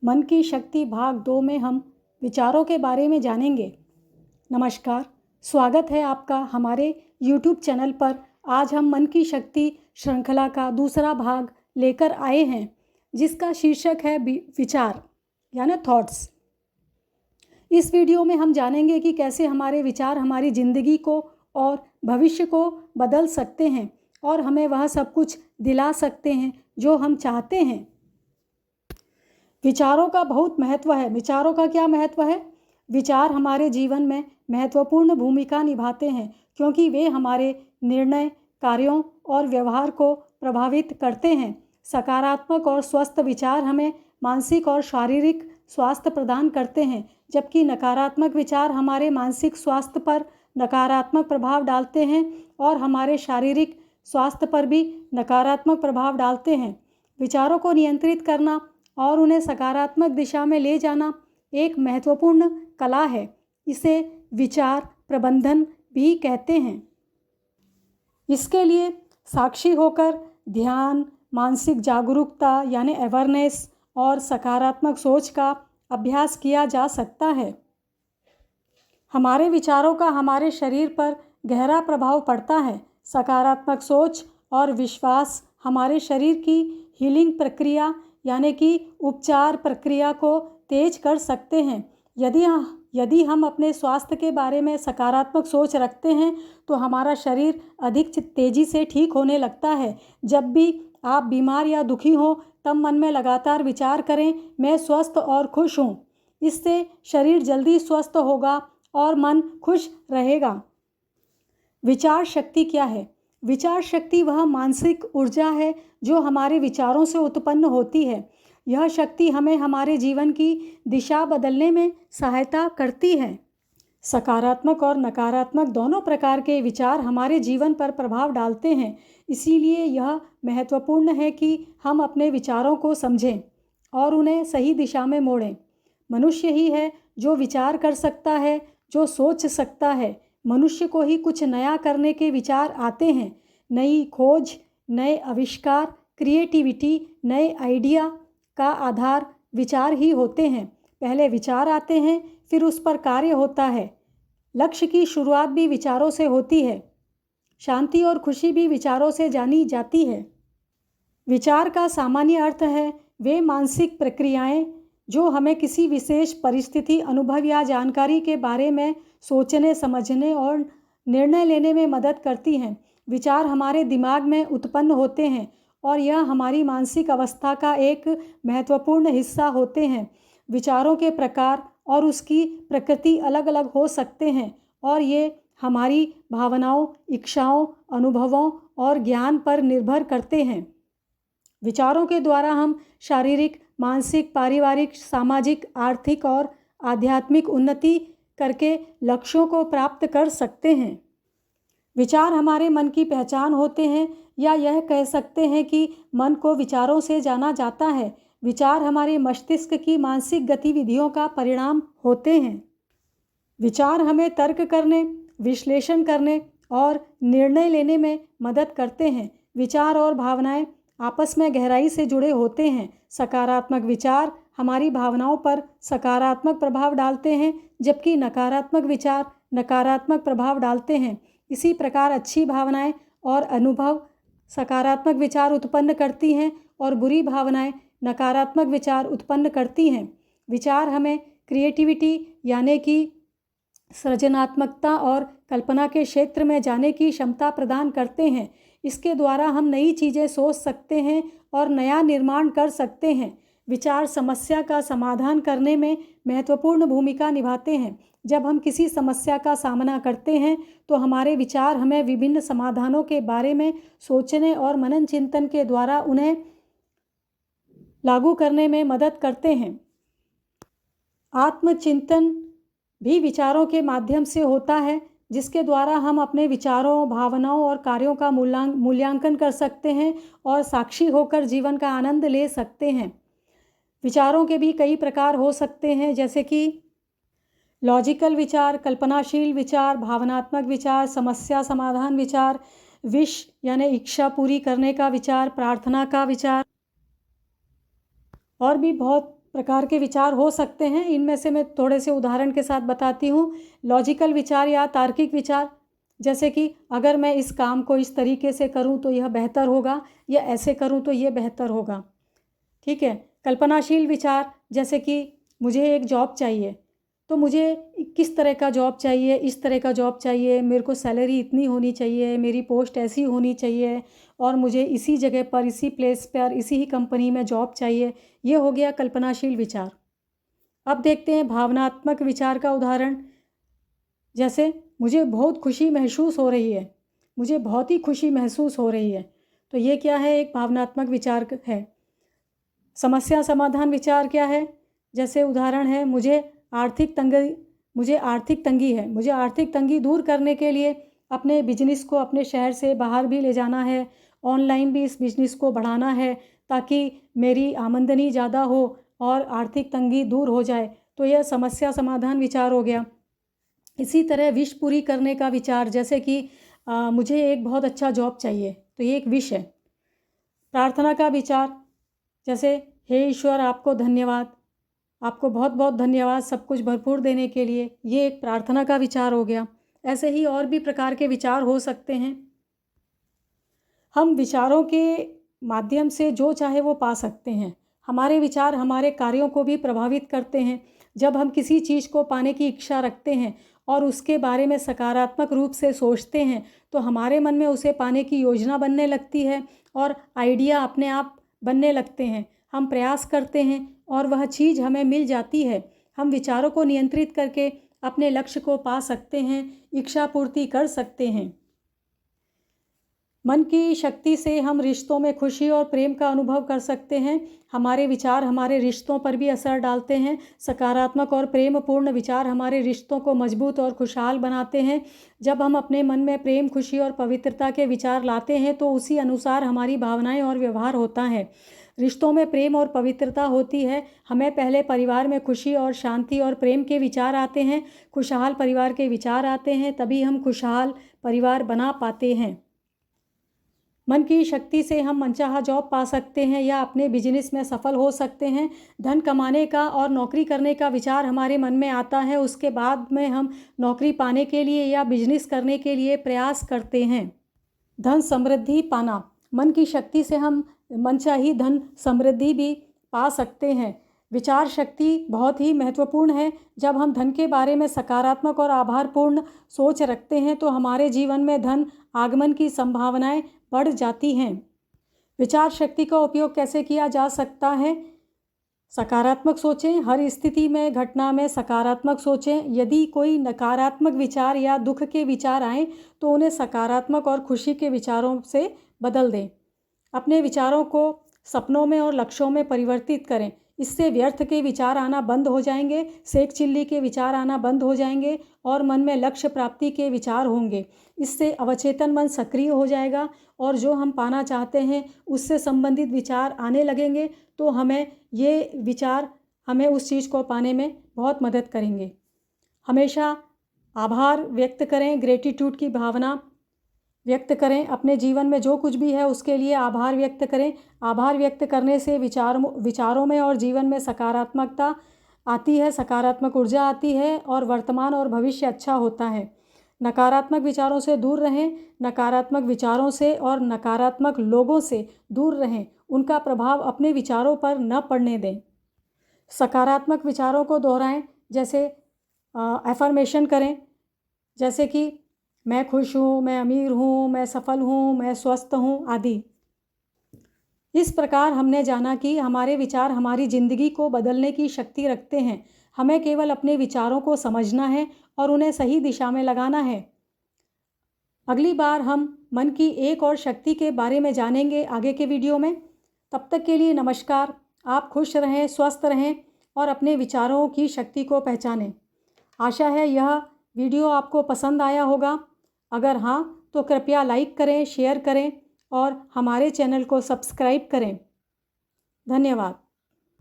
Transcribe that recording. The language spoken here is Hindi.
मन की शक्ति भाग 2 में हम विचारों के बारे में जानेंगे। नमस्कार, स्वागत है आपका हमारे YouTube चैनल पर। आज हम मन की शक्ति श्रृंखला का दूसरा भाग लेकर आए हैं, जिसका शीर्षक है विचार यानी थॉट्स। इस वीडियो में हम जानेंगे कि कैसे हमारे विचार हमारी ज़िंदगी को और भविष्य को बदल सकते हैं और हमें वह सब कुछ दिला सकते हैं जो हम चाहते हैं। विचारों का बहुत महत्व है। विचारों का क्या महत्व है? विचार हमारे जीवन में महत्वपूर्ण भूमिका निभाते हैं, क्योंकि वे हमारे निर्णय, कार्यों और व्यवहार को प्रभावित करते हैं। सकारात्मक और स्वस्थ विचार हमें मानसिक और शारीरिक स्वास्थ्य प्रदान करते हैं, जबकि नकारात्मक विचार हमारे मानसिक स्वास्थ्य पर नकारात्मक प्रभाव डालते हैं और हमारे शारीरिक स्वास्थ्य पर भी नकारात्मक प्रभाव डालते हैं। विचारों को नियंत्रित करना और उन्हें सकारात्मक दिशा में ले जाना एक महत्वपूर्ण कला है। इसे विचार प्रबंधन भी कहते हैं। इसके लिए साक्षी होकर ध्यान, मानसिक जागरूकता यानी अवेयरनेस और सकारात्मक सोच का अभ्यास किया जा सकता है। हमारे विचारों का हमारे शरीर पर गहरा प्रभाव पड़ता है। सकारात्मक सोच और विश्वास हमारे शरीर की हीलिंग प्रक्रिया यानी कि उपचार प्रक्रिया को तेज कर सकते हैं। यदि हम अपने स्वास्थ्य के बारे में सकारात्मक सोच रखते हैं तो हमारा शरीर अधिक तेज़ी से ठीक होने लगता है। जब भी आप बीमार या दुखी हो तब मन में लगातार विचार करें, मैं स्वस्थ और खुश हूँ। इससे शरीर जल्दी स्वस्थ होगा और मन खुश रहेगा। विचार शक्ति क्या है? विचार शक्ति वह मानसिक ऊर्जा है जो हमारे विचारों से उत्पन्न होती है। यह शक्ति हमें हमारे जीवन की दिशा बदलने में सहायता करती है। सकारात्मक और नकारात्मक दोनों प्रकार के विचार हमारे जीवन पर प्रभाव डालते हैं। इसीलिए यह महत्वपूर्ण है कि हम अपने विचारों को समझें और उन्हें सही दिशा में मोड़ें। मनुष्य ही है जो विचार कर सकता है, जो सोच सकता है। मनुष्य को ही कुछ नया करने के विचार आते हैं। नई खोज, नए आविष्कार, क्रिएटिविटी, नए आइडिया का आधार विचार ही होते हैं। पहले विचार आते हैं, फिर उस पर कार्य होता है। लक्ष्य की शुरुआत भी विचारों से होती है। शांति और खुशी भी विचारों से जानी जाती है। विचार का सामान्य अर्थ है वे मानसिक प्रक्रियाएं जो हमें किसी विशेष परिस्थिति, अनुभव या जानकारी के बारे में सोचने, समझने और निर्णय लेने में मदद करती हैं। विचार हमारे दिमाग में उत्पन्न होते हैं और यह हमारी मानसिक अवस्था का एक महत्वपूर्ण हिस्सा होते हैं। विचारों के प्रकार और उसकी प्रकृति अलग अलग हो सकते हैं और ये हमारी भावनाओं, इच्छाओं, अनुभवों और ज्ञान पर निर्भर करते हैं। विचारों के द्वारा हम शारीरिक, मानसिक, पारिवारिक, सामाजिक, आर्थिक और आध्यात्मिक उन्नति करके लक्ष्यों को प्राप्त कर सकते हैं। विचार हमारे मन की पहचान होते हैं, या यह कह सकते हैं कि मन को विचारों से जाना जाता है। विचार हमारे मस्तिष्क की मानसिक गतिविधियों का परिणाम होते हैं। विचार हमें तर्क करने, विश्लेषण करने और निर्णय लेने में मदद करते हैं। विचार और भावनाएं आपस में गहराई से जुड़े होते हैं। सकारात्मक विचार हमारी भावनाओं पर सकारात्मक प्रभाव डालते हैं, जबकि नकारात्मक विचार नकारात्मक प्रभाव डालते हैं। इसी प्रकार अच्छी भावनाएं और अनुभव सकारात्मक विचार उत्पन्न करती हैं और बुरी भावनाएं नकारात्मक विचार उत्पन्न करती हैं। विचार हमें क्रिएटिविटी यानी कि सृजनात्मकता और कल्पना के क्षेत्र में जाने की क्षमता प्रदान करते हैं। इसके द्वारा हम नई चीज़ें सोच सकते हैं और नया निर्माण कर सकते हैं। विचार समस्या का समाधान करने में महत्वपूर्ण भूमिका निभाते हैं। जब हम किसी समस्या का सामना करते हैं तो हमारे विचार हमें विभिन्न समाधानों के बारे में सोचने और मनन चिंतन के द्वारा उन्हें लागू करने में मदद करते हैं। आत्मचिंतन भी विचारों के माध्यम से होता है, जिसके द्वारा हम अपने विचारों, भावनाओं और कार्यों का मूल्यांकन कर सकते हैं और साक्षी होकर जीवन का आनंद ले सकते हैं। विचारों के भी कई प्रकार हो सकते हैं, जैसे कि लॉजिकल विचार, कल्पनाशील विचार, भावनात्मक विचार, समस्या समाधान विचार, विश यानी इच्छा पूरी करने का विचार, प्रार्थना का विचार और भी बहुत प्रकार के विचार हो सकते हैं। इनमें से मैं थोड़े से उदाहरण के साथ बताती हूँ। लॉजिकल विचार या तार्किक विचार, जैसे कि अगर मैं इस काम को इस तरीके से करूँ तो यह बेहतर होगा, या ऐसे करूँ तो ये बेहतर होगा। ठीक है। कल्पनाशील विचार, जैसे कि मुझे एक जॉब चाहिए, तो मुझे किस तरह का जॉब चाहिए, इस तरह का जॉब चाहिए, मेरे को सैलरी इतनी होनी चाहिए, मेरी पोस्ट ऐसी होनी चाहिए, और मुझे इसी जगह पर, इसी प्लेस पर, इसी ही कंपनी में जॉब चाहिए। ये हो गया कल्पनाशील विचार। अब देखते हैं भावनात्मक विचार का उदाहरण। जैसे मुझे बहुत खुशी महसूस हो रही है, मुझे बहुत ही खुशी महसूस हो रही है, तो ये क्या है, एक भावनात्मक विचार है। समस्या समाधान विचार क्या है, जैसे उदाहरण है, मुझे आर्थिक तंगी है, मुझे आर्थिक तंगी दूर करने के लिए अपने बिजनेस को अपने शहर से बाहर भी ले जाना है, ऑनलाइन भी इस बिजनेस को बढ़ाना है, ताकि मेरी आमदनी ज़्यादा हो और आर्थिक तंगी दूर हो जाए। तो यह समस्या समाधान विचार हो गया। इसी तरह विश पूरी करने का विचार, जैसे कि मुझे एक बहुत अच्छा जॉब चाहिए, तो ये एक विश है। प्रार्थना का विचार, जैसे हे ईश्वर आपको धन्यवाद, आपको बहुत बहुत धन्यवाद सब कुछ भरपूर देने के लिए, ये एक प्रार्थना का विचार हो गया। ऐसे ही और भी प्रकार के विचार हो सकते हैं। हम विचारों के माध्यम से जो चाहे वो पा सकते हैं। हमारे विचार हमारे कार्यों को भी प्रभावित करते हैं। जब हम किसी चीज़ को पाने की इच्छा रखते हैं और उसके बारे में सकारात्मक रूप से सोचते हैं, तो हमारे मन में उसे पाने की योजना बनने लगती है और आइडिया अपने आप बनने लगते हैं। हम प्रयास करते हैं और वह चीज़ हमें मिल जाती है। हम विचारों को नियंत्रित करके अपने लक्ष्य को पा सकते हैं, इच्छा पूर्ति कर सकते हैं। मन की शक्ति से हम रिश्तों में खुशी और प्रेम का अनुभव कर सकते हैं। हमारे विचार हमारे रिश्तों पर भी असर डालते हैं। सकारात्मक और प्रेमपूर्ण विचार हमारे रिश्तों को मजबूत और खुशहाल बनाते हैं। जब हम अपने मन में प्रेम, खुशी और पवित्रता के विचार लाते हैं, तो उसी अनुसार हमारी भावनाएं और व्यवहार होता है। रिश्तों में प्रेम और पवित्रता होती है। हमें पहले परिवार में खुशी और शांति और प्रेम के विचार आते हैं, खुशहाल परिवार के विचार आते हैं, तभी हम खुशहाल परिवार बना पाते हैं। मन की शक्ति से हम मनचाहा जॉब पा सकते हैं या अपने बिजनेस में सफल हो सकते हैं। धन कमाने का और नौकरी करने का विचार हमारे मन में आता है, उसके बाद में हम नौकरी पाने के लिए या बिजनेस करने के लिए प्रयास करते हैं। धन समृद्धि पाना, मन की शक्ति से हम मनचाही धन समृद्धि भी पा सकते हैं। विचार शक्ति बहुत ही महत्वपूर्ण है। जब हम धन के बारे में सकारात्मक और आभारपूर्ण सोच रखते हैं, तो हमारे जीवन में धन आगमन की संभावनाएं बढ़ जाती हैं। विचार शक्ति का उपयोग कैसे किया जा सकता है? सकारात्मक सोचें, हर स्थिति में, घटना में सकारात्मक सोचें। यदि कोई नकारात्मक विचार या दुख के विचार आएँ, तो उन्हें सकारात्मक और खुशी के विचारों से बदल दें। अपने विचारों को सपनों में और लक्ष्यों में परिवर्तित करें। इससे व्यर्थ के विचार आना बंद हो जाएंगे, सेक चिल्ली के विचार आना बंद हो जाएंगे और मन में लक्ष्य प्राप्ति के विचार होंगे। इससे अवचेतन मन सक्रिय हो जाएगा और जो हम पाना चाहते हैं उससे संबंधित विचार आने लगेंगे, तो हमें ये विचार हमें उस चीज़ को पाने में बहुत मदद करेंगे। हमेशा आभार व्यक्त करें, ग्रेटिट्यूड की भावना व्यक्त करें। अपने जीवन में जो कुछ भी है उसके लिए आभार व्यक्त करें। आभार व्यक्त करने से विचारों में और जीवन में सकारात्मकता आती है, सकारात्मक ऊर्जा आती है और वर्तमान और भविष्य अच्छा होता है। नकारात्मक विचारों से दूर रहें। नकारात्मक विचारों से और नकारात्मक लोगों से दूर रहें। उनका प्रभाव अपने विचारों पर न पड़ने दें। सकारात्मक विचारों को दोहराएं, जैसे एफर्मेशन करें, जैसे कि मैं खुश हूँ, मैं अमीर हूँ, मैं सफल हूँ, मैं स्वस्थ हूँ आदि। इस प्रकार हमने जाना कि हमारे विचार हमारी ज़िंदगी को बदलने की शक्ति रखते हैं। हमें केवल अपने विचारों को समझना है और उन्हें सही दिशा में लगाना है। अगली बार हम मन की एक और शक्ति के बारे में जानेंगे आगे के वीडियो में। तब तक के लिए नमस्कार। आप खुश रहें, स्वस्थ रहें और अपने विचारों की शक्ति को पहचानें। आशा है यह वीडियो आपको पसंद आया होगा। अगर हाँ, तो कृपया लाइक करें, शेयर करें और हमारे चैनल को सब्सक्राइब करें। धन्यवाद।